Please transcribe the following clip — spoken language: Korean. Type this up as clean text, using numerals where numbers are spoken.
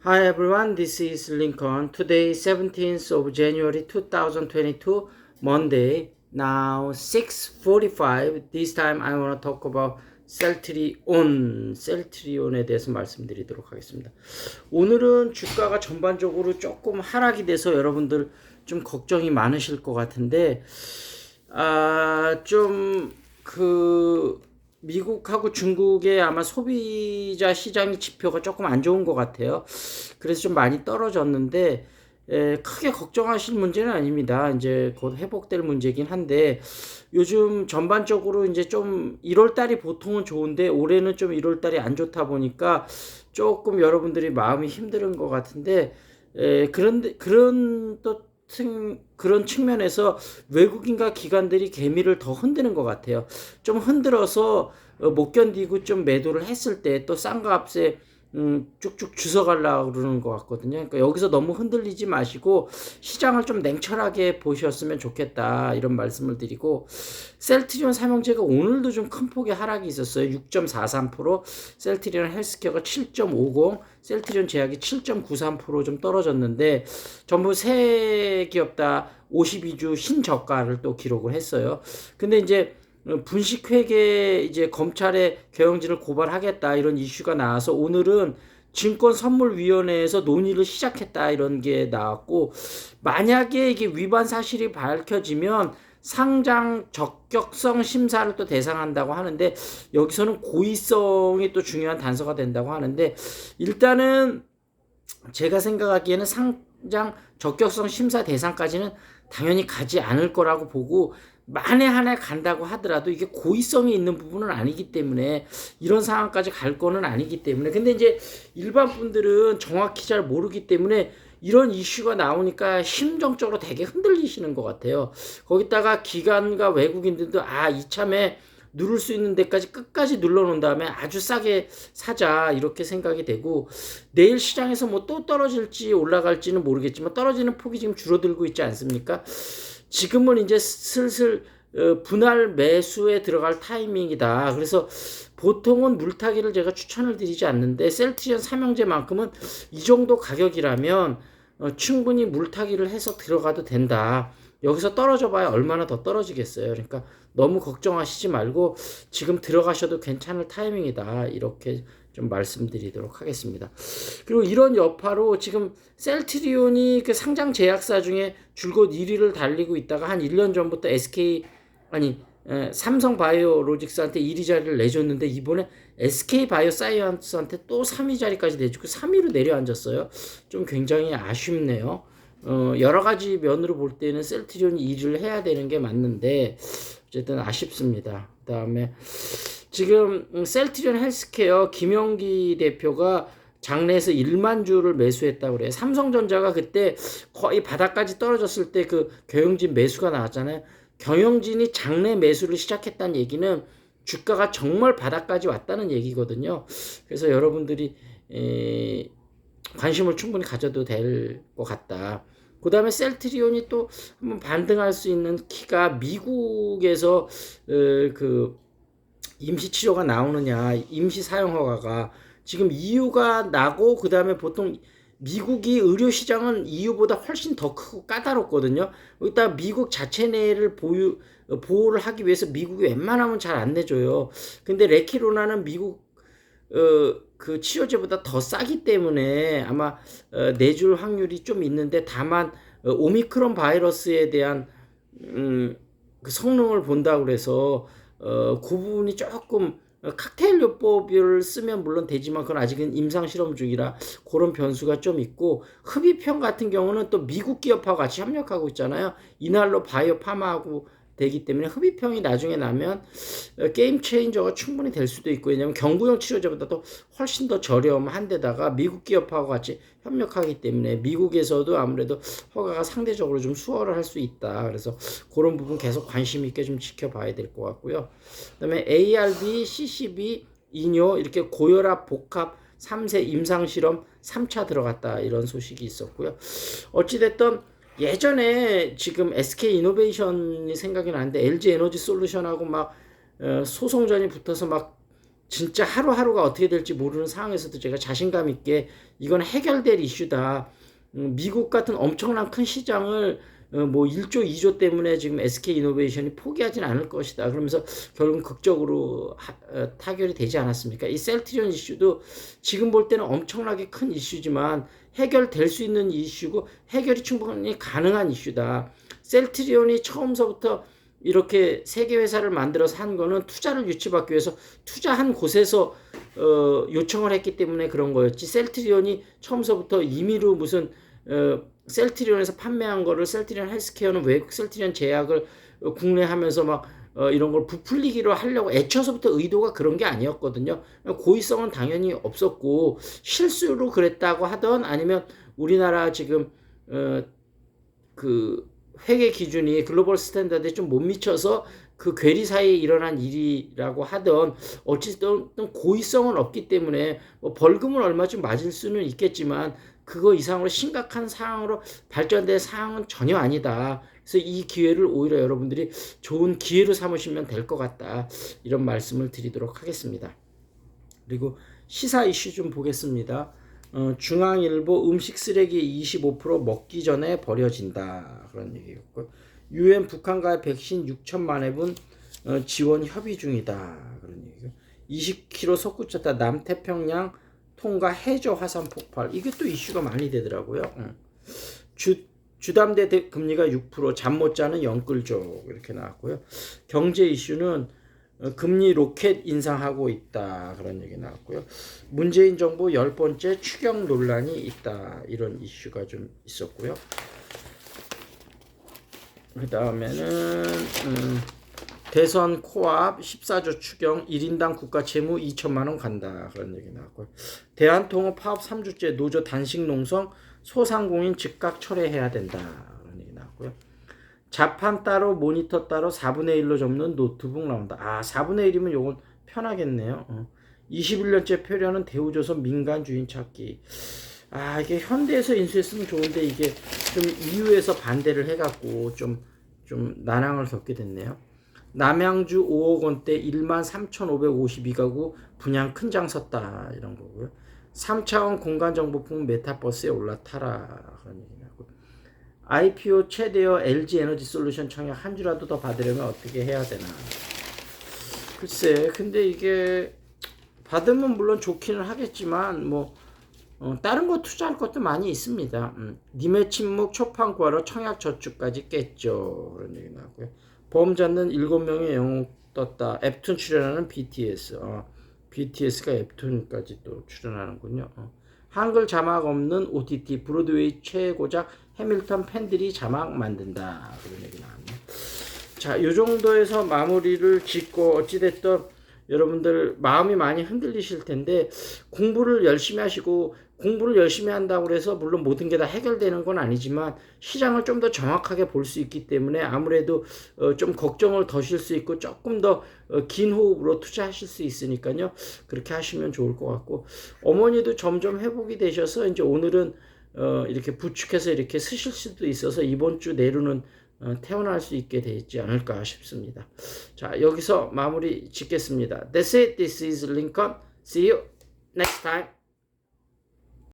Hi everyone, this is Lincoln. Today, 17th of January 2022, Monday. Now 6:45. This time I want to talk about 셀트리온에 대해서 말씀드리도록 하겠습니다. 오늘은 주가가 전반적으로 조금 하락이 돼서 여러분들 좀 걱정이 많으실 것 같은데, 미국하고 중국의 아마 소비자 시장 지표가 조금 안 좋은 것 같아요. 그래서 좀 많이 떨어졌는데, 크게 걱정하실 문제는 아닙니다. 이제 곧 회복될 문제긴 한데, 요즘 전반적으로 이제 좀 1월 달이 보통은 좋은데, 올해는 좀 1월 달이 안 좋다 보니까 조금 여러분들이 마음이 힘든 것 같은데, 그런 측면에서 외국인과 기관들이 개미를 더 흔드는 것 같아요. 좀 흔들어서 못 견디고 좀 매도를 했을 때 또 싼 값에 쭉쭉 주워가려고 그러는 것 같거든요. 그러니까 여기서 너무 흔들리지 마시고 시장을 좀 냉철하게 보셨으면 좋겠다, 이런 말씀을 드리고, 셀트리온 삼형제가 오늘도 좀 큰 폭의 하락이 있었어요. 6.43%, 셀트리온 헬스케어가 7.50%, 셀트리온 제약이 7.93% 좀 떨어졌는데, 전부 세 기업 다 52주 신저가를 또 기록을 했어요. 근데 이제 분식회계 이제 검찰에 경영진을 고발하겠다, 이런 이슈가 나와서 오늘은 증권선물위원회에서 논의를 시작했다, 이런 게 나왔고, 만약에 이게 위반 사실이 밝혀지면 상장 적격성 심사를 또 대상한다고 하는데, 여기서는 고의성이 또 중요한 단서가 된다고 하는데, 일단은 제가 생각하기에는 상장 적격성 심사 대상까지는 당연히 가지 않을 거라고 보고, 만에 하나 간다고 하더라도 이게 고의성이 있는 부분은 아니기 때문에, 이런 상황까지 갈 거는 아니기 때문에, 근데 이제 일반 분들은 정확히 잘 모르기 때문에 이런 이슈가 나오니까 심정적으로 되게 흔들리시는 것 같아요. 거기다가 기관과 외국인들도 이참에 누를 수 있는 데까지 끝까지 눌러놓은 다음에 아주 싸게 사자, 이렇게 생각이 되고, 내일 시장에서 뭐 또 떨어질지 올라갈지는 모르겠지만 떨어지는 폭이 지금 줄어들고 있지 않습니까? 지금은 이제 슬슬 분할 매수에 들어갈 타이밍이다. 그래서 보통은 물타기를 제가 추천을 드리지 않는데, 셀트리온 삼형제만큼은 이 정도 가격이라면 충분히 물타기를 해서 들어가도 된다. 여기서 떨어져 봐야 얼마나 더 떨어지겠어요. 그러니까 너무 걱정하시지 말고 지금 들어가셔도 괜찮을 타이밍이다, 이렇게 좀 말씀드리도록 하겠습니다. 그리고 이런 여파로 지금 셀트리온이 그 상장 제약사 중에 줄곧 1위를 달리고 있다가 한 1년 전부터 삼성바이오로직스한테 1위 자리를 내줬는데, 이번에 SK바이오사이언스한테 또 3위 자리까지 내주고 3위로 내려앉았어요. 좀 굉장히 아쉽네요. 여러 가지 면으로 볼 때는 셀트리온이 1위를 해야 되는 게 맞는데 어쨌든 아쉽습니다. 그다음에 지금 셀트리온 헬스케어 김영기 대표가 장내에서 1만 주를 매수했다고 그래요. 삼성전자가 그때 거의 바닥까지 떨어졌을 때 그 경영진 매수가 나왔잖아요. 경영진이 장내 매수를 시작했다는 얘기는 주가가 정말 바닥까지 왔다는 얘기거든요. 그래서 여러분들이 관심을 충분히 가져도 될 것 같다. 그 다음에 셀트리온이 또 한번 반등할 수 있는 키가, 미국에서 그 임시 치료가 나오느냐, 임시 사용 허가가 지금 EU가 나고, 그 다음에 보통 미국이 의료 시장은 EU보다 훨씬 더 크고 까다롭거든요. 일단 미국 자체 내를 보호를 하기 위해서 미국이 웬만하면 잘 안 내줘요. 근데 레키로나는 미국 그 치료제보다 더 싸기 때문에 아마 내줄 확률이 좀 있는데, 다만 오미크론 바이러스에 대한 그 성능을 본다고 그래서 그 부분이 조금, 칵테일 요법을 쓰면 물론 되지만 그건 아직은 임상 실험 중이라 그런 변수가 좀 있고, 흡입형 같은 경우는 또 미국 기업하고 같이 협력하고 있잖아요. 이날로 바이오 파마하고 되기 때문에 흡입형이 나중에 나면 게임 체인저가 충분히 될 수도 있고, 왜냐면 경구용 치료제보다도 훨씬 더 저렴한 데다가 미국 기업하고 같이 협력하기 때문에 미국에서도 아무래도 허가가 상대적으로 좀 수월을 할 수 있다. 그래서 그런 부분 계속 관심 있게 좀 지켜봐야 될 것 같고요. 그다음에 ARB, CCB, 이뇨 이렇게 고혈압 복합 3세 임상실험 3차 들어갔다, 이런 소식이 있었고요. 어찌됐든 예전에 지금 SK이노베이션이 생각이 나는데, LG 에너지 솔루션하고 막 소송전이 붙어서 막 진짜 하루하루가 어떻게 될지 모르는 상황에서도 제가 자신감 있게 이건 해결될 이슈다. 미국 같은 엄청난 큰 시장을 뭐 1조, 2조 때문에 지금 SK이노베이션이 포기하진 않을 것이다. 그러면서 결국 극적으로 타결이 되지 않았습니까? 이 셀트리온 이슈도 지금 볼 때는 엄청나게 큰 이슈지만 해결될 수 있는 이슈고 해결이 충분히 가능한 이슈다. 셀트리온이 처음서부터 이렇게 세계 회사를 만들어서 한 거는 투자를 유치받기 위해서 투자한 곳에서 요청을 했기 때문에 그런 거였지. 셀트리온이 처음서부터 임의로 무슨 셀트리온에서 판매한 거를 셀트리온 헬스케어는 외국 셀트리온 제약을 국내 하면서 막 이런 걸 부풀리기로 하려고 애초서부터 의도가 그런 게 아니었거든요. 고의성은 당연히 없었고 실수로 그랬다고 하던 아니면 우리나라 지금 그 회계 기준이 글로벌 스탠다드에 좀 못 미쳐서 그 괴리 사이에 일어난 일이라고 하던 어쨌든 고의성은 없기 때문에 뭐 벌금은 얼마쯤 맞을 수는 있겠지만 그거 이상으로 심각한 상황으로 발전될 상황은 전혀 아니다. 그래서 이 기회를 오히려 여러분들이 좋은 기회로 삼으시면 될 것 같다. 이런 말씀을 드리도록 하겠습니다. 그리고 시사 이슈 좀 보겠습니다. 중앙일보 음식 쓰레기 25% 먹기 전에 버려진다. 그런 얘기였고 UN 북한과의 백신 6천만 회분 지원 협의 중이다. 그런 얘기고 20km 솟구쳤다. 남태평양 통과 해저 화산 폭발. 이게 또 이슈가 많이 되더라고요. 주담대 금리가 6%, 잠 못 자는 영끌족 이렇게 나왔고요. 경제 이슈는 금리 로켓 인상하고 있다. 그런 얘기 나왔고요. 문재인 정부 10번째 추경 논란이 있다. 이런 이슈가 좀 있었고요. 그 다음에는 대선 코앞 14조 추경 1인당 국가 채무 2천만 원 간다. 그런 얘기 나왔고요. 대한통합 파업 3주째 노조 단식 농성 소상공인 즉각 철회해야 된다. 그런 얘기 나왔고요. 자판 따로 모니터 따로 4분의 1로 접는 노트북 나온다. 4분의 1이면 요건 편하겠네요. 21년째 표류하는 대우조선 민간 주인 찾기. 이게 현대에서 인수했으면 좋은데 이게 좀 EU에서 반대를 해갖고 좀 난항을 겪게 됐네요. 남양주 5억 원대 13,552가구 분양 큰 장 섰다. 이런 거고요. 3차원 공간정보품 메타버스에 올라타라. 그런 얘기 나고. IPO 최대어 LG에너지솔루션 청약 한 주라도 더 받으려면 어떻게 해야 되나. 글쎄, 근데 이게 받으면 물론 좋기는 하겠지만 뭐 다른 거 투자할 것도 많이 있습니다. 님의 침묵 초판 구하러 청약 저축까지 깼죠. 그런 얘기 나왔고요. 보험 잡는 7명의 영웅 떴다. 앱툰 출연하는 BTS. BTS가 앱툰까지 또 출연하는군요. 한글 자막 없는 OTT 브로드웨이 최고작 해밀턴 팬들이 자막 만든다. 그런 얘기 나왔네요. 자, 요 정도에서 마무리를 짓고 어찌됐든 여러분들 마음이 많이 흔들리실 텐데 공부를 열심히 하시고 공부를 열심히 한다고 해서 물론 모든 게 다 해결되는 건 아니지만 시장을 좀 더 정확하게 볼 수 있기 때문에 아무래도 좀 걱정을 더실 수 있고 조금 더 긴 호흡으로 투자하실 수 있으니까요. 그렇게 하시면 좋을 것 같고 어머니도 점점 회복이 되셔서 이제 오늘은 이렇게 부축해서 이렇게 쓰실 수도 있어서 이번 주 내로는 태어날 수 있게 되지 않을까 싶습니다. 자, 여기서 마무리 짓겠습니다. That's it. This is Lincoln. See you next time.